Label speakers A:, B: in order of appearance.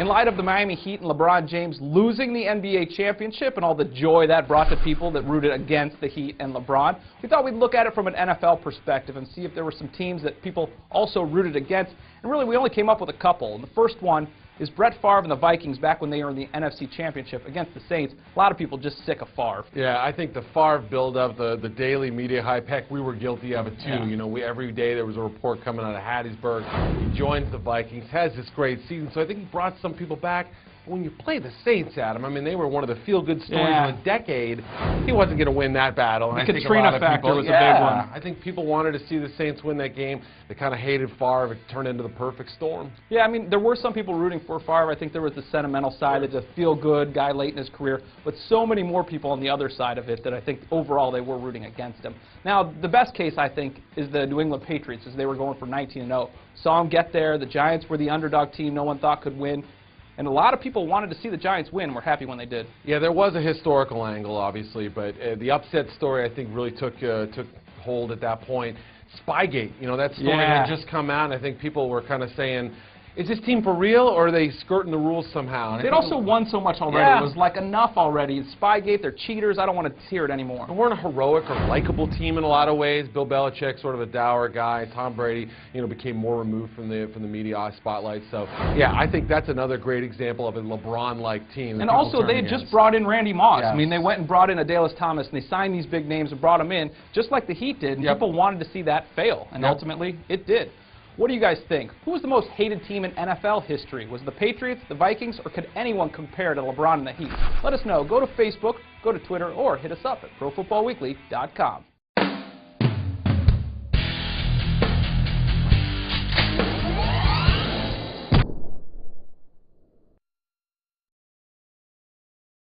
A: In light of the Miami Heat and LeBron James losing the NBA championship and all the joy that brought to people that rooted against the Heat and LeBron, we thought we'd look at it from an NFL perspective and see if there were some teams that people also rooted against. And really, we only came up with a couple. And the first one is Brett Favre and the Vikings back when they were in the NFC Championship against the Saints. A lot of people just sick of Favre.
B: Yeah, I think the Favre build-up, the daily media hype, heck, we were guilty of it too.
A: Yeah.
B: You know, every day there was a report coming out of Hattiesburg. He joins the Vikings, has this great season, so I think he brought some people back. When you play the Saints, Adam, I mean, they were one of the feel-good stories of the decade. He wasn't going to win that battle.
A: The Katrina factor was a big one.
B: I think people wanted to see the Saints win that game. They kind of hated Favre. It turned into the perfect storm.
A: Yeah, I mean, there were some people rooting for Favre. I think there was the sentimental side. It's a feel-good guy late in his career. But so many more people on the other side of it that I think overall they were rooting against him. Now, the best case, I think, is the New England Patriots, as they were going for 19-0. Saw them get there. The Giants were the underdog team no one thought could win. And a lot of people wanted to see the Giants win and were happy when they did.
B: Yeah, there was a historical angle, obviously, but the upset story, I think, really took hold at that point. Spygate, you know, that story had just come out, and I think people were kind of saying, is this team for real, or are they skirting the rules somehow?
A: They'd also won so much already. Yeah. It was like enough already. It's Spygate, they're cheaters. I don't want to hear it anymore.
B: We weren't a heroic or likable team in a lot of ways. Bill Belichick, sort of a dour guy. Tom Brady, you know, became more removed from the media spotlight. So, yeah, I think that's another great example of a LeBron-like team.
A: And also, they had just brought in Randy Moss. Yes. I mean, they went and brought in a Dallas Thomas, and they signed these big names and brought them in, just like the Heat did. And people wanted to see that fail, and ultimately, it did. What do you guys think? Who was the most hated team in NFL history? Was it the Patriots, the Vikings, or could anyone compare to LeBron and the Heat? Let us know. Go to Facebook, go to Twitter, or hit us up at ProFootballWeekly.com.